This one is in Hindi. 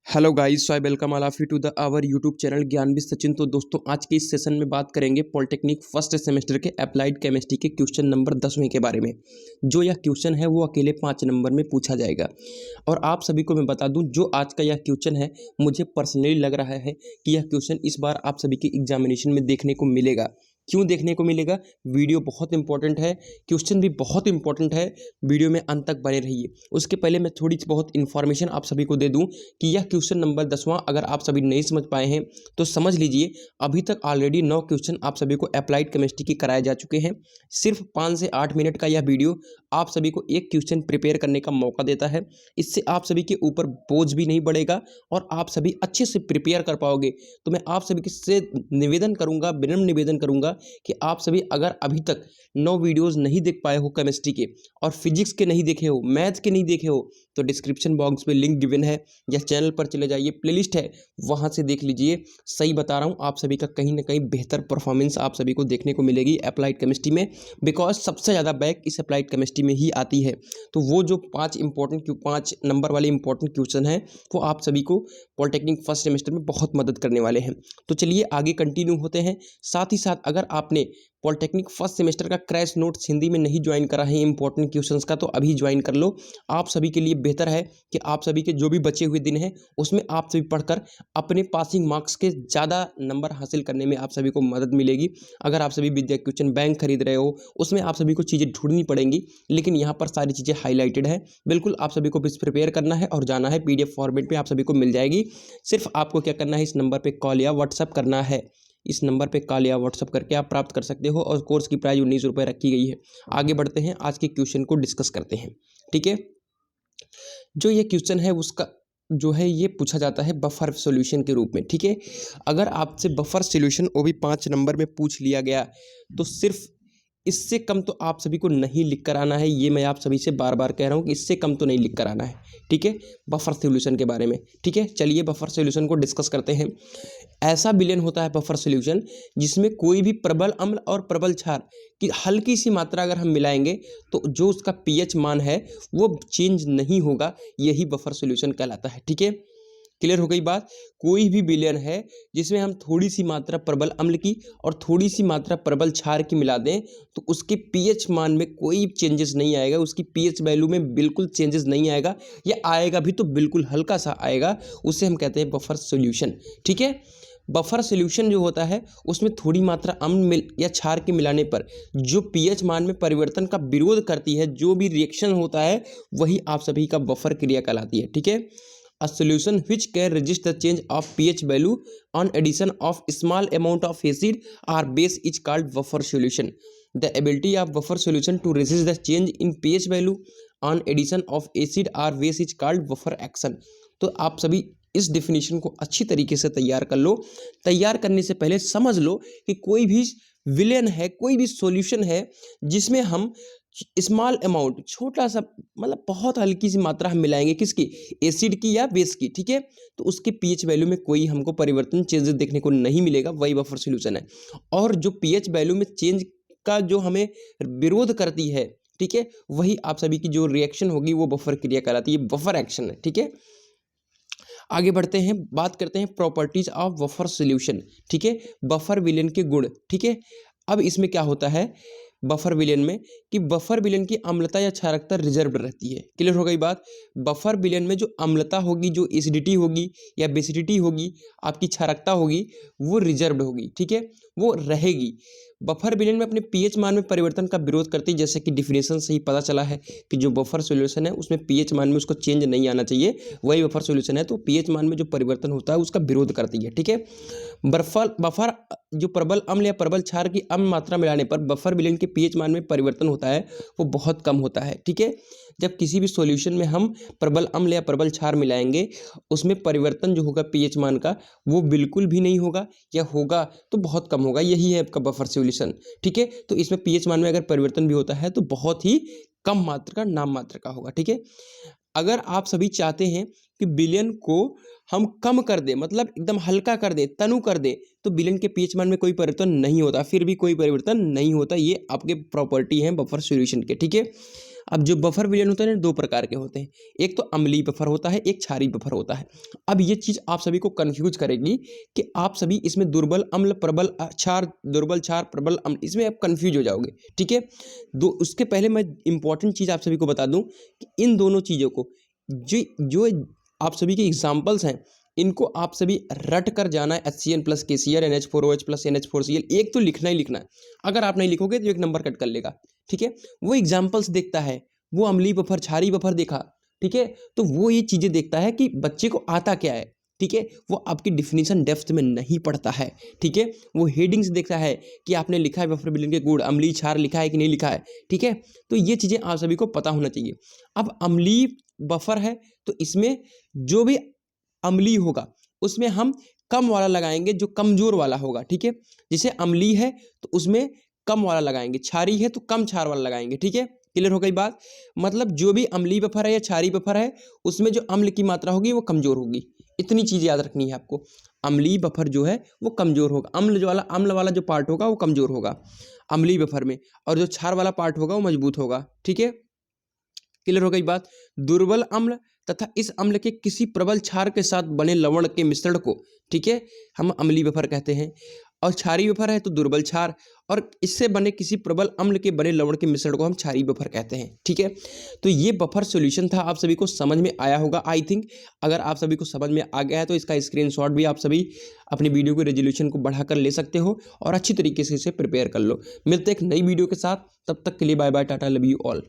Hello guys, so I welcome all of you to the our YouTube channel Gyan with Sachin. तो दोस्तों, आज के इस सेशन में बात करेंगे पॉलिटेक्निक फर्स्ट सेमेस्टर के अप्लाइड केमिस्ट्री के क्वेश्चन नंबर 10वें के बारे में। जो यह क्वेश्चन है वो अकेले 5 नंबर में पूछा जाएगा। और आप सभी को मैं बता दूं, जो आज का यह क्वेश्चन है मुझे पर्सनली लग रहा है कि यह क्वेश्चन इस बार आप सभी के एग्जामिनेशन में देखने को मिलेगा। क्यों देखने को मिलेगा? वीडियो बहुत इंपॉर्टेंट है, क्वेश्चन भी बहुत इंपॉर्टेंट है, वीडियो में अंत तक बने रहिए। उसके पहले मैं थोड़ी बहुत इन्फॉर्मेशन आप सभी को दे दूं कि यह क्वेश्चन नंबर 10वां अगर आप सभी नहीं समझ पाए हैं तो समझ लीजिए। अभी तक ऑलरेडी 9 क्वेश्चन आप सभी को अप्लाइड केमिस्ट्री के कराए जा चुके हैं। सिर्फ 5 से 8 मिनट का यह वीडियो आप सभी को एक क्वेश्चन प्रिपेयर करने का मौका देता है। इससे आप सभी के ऊपर बोझ भी नहीं बढ़ेगा और आप सभी अच्छे से प्रिपेयर कर पाओगे। तो मैं आप सभी से निवेदन करूंगा, विनम्र निवेदन करूंगा कि आप सभी अगर अभी तक 9 वीडियोस नहीं देख पाए हो केमिस्ट्री के, और फिजिक्स के नहीं देखे हो, मैथ के नहीं देखे हो, तो डिस्क्रिप्शन बॉक्स में लिंक गिवन है या चैनल पर चले जाइए, प्लेलिस्ट है वहां से देख लीजिए। सही बता रहा हूं, आप सभी का कहीं ना कहीं बेहतर परफॉर्मेंस आप सभी को देखने को मिलेगी अप्लाइड केमिस्ट्री में, बिकॉज सबसे ज़्यादा बैक इस अप्लाइड केमिस्ट्री में ही आती है। तो वो जो 5 नंबर वाले इंपॉर्टेंट क्वेश्चन हैं वो आप सभी को पॉलिटेक्निक फर्स्ट सेमेस्टर में बहुत मदद करने वाले हैं। तो चलिए आगे कंटिन्यू होते हैं। साथ ही साथ अगर आपने पॉलिटेक्निक फर्स्ट सेमेस्टर का क्रैश नोट्स हिंदी में नहीं ज्वाइन करा है इंपॉर्टेंट क्वेश्चंस का, तो अभी ज्वाइन कर लो। आप सभी के लिए बेहतर है कि आप सभी के जो भी बचे हुए दिन हैं उसमें आप सभी पढ़कर अपने पासिंग मार्क्स के ज़्यादा नंबर हासिल करने में आप सभी को मदद मिलेगी। अगर आप सभी विद्या क्वेश्चन बैंक खरीद रहे हो उसमें आप सभी को चीज़ें ढूंढनी पड़ेंगी, लेकिन यहाँ पर सारी चीज़ें हाईलाइटेड है। बिल्कुल आप सभी को बस प्रिपेयर करना है और जाना है, PDF फॉर्मेट में आप सभी को मिल जाएगी। सिर्फ आपको क्या करना है, इस नंबर पर कॉल या व्हाट्सअप करना है। इस नंबर पे कॉल या व्हाट्सअप करके आप प्राप्त कर सकते हो और कोर्स की प्राइस 19 रुपये रखी गई है। आगे बढ़ते हैं, आज के क्वेश्चन को डिस्कस करते हैं। ठीक है, जो ये क्वेश्चन है उसका जो है ये पूछा जाता है बफर सॉल्यूशन के रूप में। ठीक है, अगर आपसे बफर सॉल्यूशन वो भी 5 नंबर में पूछ लिया गया तो सिर्फ इससे कम तो आप सभी को नहीं लिख कर आना है। ये मैं आप सभी से बार बार कह रहा हूँ कि इससे कम तो नहीं लिख कर आना है। ठीक है, बफर सॉल्यूशन के बारे में। ठीक है, चलिए बफर सॉल्यूशन को डिस्कस करते हैं। ऐसा विलयन होता है बफर सॉल्यूशन जिसमें कोई भी प्रबल अम्ल और प्रबल क्षार की हल्की सी मात्रा अगर हम मिलाएंगे तो जो उसका pH मान है वो चेंज नहीं होगा, यही बफर सॉल्यूशन कहलाता है। ठीक है, क्लियर हो गई बात। कोई भी विलयन है जिसमें हम थोड़ी सी मात्रा प्रबल अम्ल की और थोड़ी सी मात्रा प्रबल क्षार की मिला दें तो उसके pH मान में कोई चेंजेस नहीं आएगा, उसकी pH वैल्यू में बिल्कुल चेंजेस नहीं आएगा, या आएगा भी तो बिल्कुल हल्का सा आएगा। उसे हम कहते हैं बफर सॉल्यूशन। ठीक है, बफर सॉल्यूशन जो होता है उसमें थोड़ी मात्रा अम्ल या क्षार के मिलाने पर जो pH मान में परिवर्तन का विरोध करती है, जो भी रिएक्शन होता है वही आप सभी का बफर क्रिया कहलाती है। ठीक है, a solution which can resist the change of pH value on addition of small amount of acid or base is called buffer solution. The ability of buffer solution to resist the change in pH value on addition of acid or base is called buffer action. तो आप सभी इस डेफिनेशन को अच्छी तरीके से तैयार कर लो। तैयार करने से पहले समझ लो कि कोई भी विलयन है, कोई भी सॉल्यूशन है जिसमें हम स्मॉल अमाउंट, छोटा सा मतलब बहुत हल्की सी मात्रा हम मिलाएंगे, किसकी? एसिड की या बेस की। ठीक है, तो उसके pH वैल्यू में कोई हमको परिवर्तन, चेंजेस देखने को नहीं मिलेगा, वही बफर सॉल्यूशन है। और जो pH वैल्यू में चेंज का जो हमें विरोध करती है, ठीक है, वही आप सभी की जो रिएक्शन होगी वो बफर क्रिया कहलाती है, बफर एक्शन है। ठीक है, आगे बढ़ते हैं, बात करते हैं प्रॉपर्टीज ऑफ बफर सॉल्यूशन। ठीक है, बफर विलयन के गुण। ठीक है, अब इसमें क्या होता है बफर विलयन में कि बफर विलयन की अम्लता या क्षारकता रिजर्व्ड रहती है। क्लियर हो गई बात। बफर विलयन में जो अम्लता होगी, जो एसिडिटी होगी या बेसिडिटी होगी, आपकी क्षारकता होगी, वो रिजर्व्ड होगी। ठीक है, वो रहेगी। बफर विलयन में अपने pH मान में परिवर्तन का विरोध करती है, जैसे कि डिफिनेशन से ही पता चला है कि जो बफर सॉल्यूशन है उसमें pH मान में उसको चेंज नहीं आना चाहिए, वही बफर सॉल्यूशन है। तो pH मान में जो परिवर्तन होता है उसका विरोध करती है। ठीक है, बफर जो प्रबल अम्ल या प्रबल क्षार की अम्ल मात्रा मिलाने पर बफर विलयन के pH मान में परिवर्तन होता है वो बहुत कम होता है। ठीक है, जब किसी भी सॉल्यूशन में हम प्रबल अम्ल या प्रबल क्षार मिलाएंगे उसमें परिवर्तन जो होगा pH मान का वो बिल्कुल भी नहीं होगा, या होगा तो बहुत कम होगा, यही है आपका बफर सॉल्यूशन। ठीक है, तो इसमें pH मान में अगर परिवर्तन भी होता है तो बहुत ही कम मात्रा का, नाम मात्र का होगा। ठीक है, अगर आप सभी चाहते हैं कि विलयन को हम कम कर दें, मतलब एकदम हल्का कर दें, तनु कर दें, तो विलयन के pH मान में कोई परिवर्तन नहीं होता, फिर भी कोई परिवर्तन नहीं होता। ये आपके प्रॉपर्टी हैं बफर सॉल्यूशन के। ठीक है, अब जो बफर विलयन होते हैं ना, दो प्रकार के होते हैं, एक तो अम्लीय बफर होता है, एक क्षारीय बफर होता है। अब ये चीज़ आप सभी को कन्फ्यूज करेगी कि आप सभी इसमें दुर्बल अम्ल, प्रबल क्षार, दुर्बल क्षार, प्रबल अम्ल, इसमें आप कन्फ्यूज हो जाओगे, ठीक है। उसके पहले मैं इंपॉर्टेंट चीज़ आप सभी को बता दूं कि इन दोनों चीज़ों को जो आप सभी के एग्जाम्पल्स हैं, इनको आप सभी रट कर जाना है। HCl plus KCl, NH4OH plus NH4Cl, एक तो लिखना ही लिखना है। अगर आप नहीं लिखोगे तो एक नंबर कट कर लेगा, ठीक है। वो एग्जाम्पल्स देखता है, वो अम्लीय बफर, क्षारीय बफर देखा, ठीक है, तो वो ये चीज़ें देखता है कि बच्चे को आता क्या है, ठीक है। वो आपकी डिफिनीशन डेप्थ में नहीं पढ़ता है, ठीक है। वो हेडिंग्स देखता है कि आपने लिखा है बफर विलयन के गुण, अम्लीय क्षार लिखा है कि नहीं लिखा है, ठीक है। तो ये चीज़ें आप सभी को पता होना चाहिए। अब अम्लीय बफर है तो इसमें जो भी अम्लीय होगा उसमें हम कम वाला लगाएंगे, जो कमजोर वाला होगा, ठीक है। जैसे अम्लीय है तो उसमें कम वाला लगाएंगे, क्षारीय है तो कम क्षार वाला लगाएंगे, ठीक है। क्लियर हो गई बात। मतलब जो भी अम्लीय बफर है या क्षारीय बफर है उसमें जो अम्ल की मात्रा होगी वो कमजोर होगी। इतनी चीज याद रखनी है आपको। अम्लीय बफर जो है वो कमजोर होगा, अम्ल वाला जो पार्ट होगा वो कमजोर होगा अम्लीय बफर में, और जो क्षार वाला पार्ट होगा वो मजबूत होगा, ठीक है। क्लियर हो गई बात। दुर्बल अम्ल तथा इस अम्ल के किसी प्रबल क्षार के साथ बने लवण के मिश्रण को, ठीक है, हम अम्लीय बफर कहते हैं। और क्षारीय बफर है तो दुर्बल क्षार, और इससे बने किसी प्रबल अम्ल के बने लवण के मिश्रण को हम क्षारीय बफर कहते हैं, ठीक है। तो ये बफर सॉल्यूशन था, आप सभी को समझ में आया होगा आई थिंक। अगर आप सभी को समझ में आ गया है तो इसका स्क्रीनशॉट भी आप सभी अपनी वीडियो के रेजोल्यूशन को बढ़ाकर ले सकते हो और अच्छी तरीके से इसे प्रिपेयर कर लो। मिलते हैं एक नई वीडियो के साथ, तब तक के लिए bye bye, tata, love you all.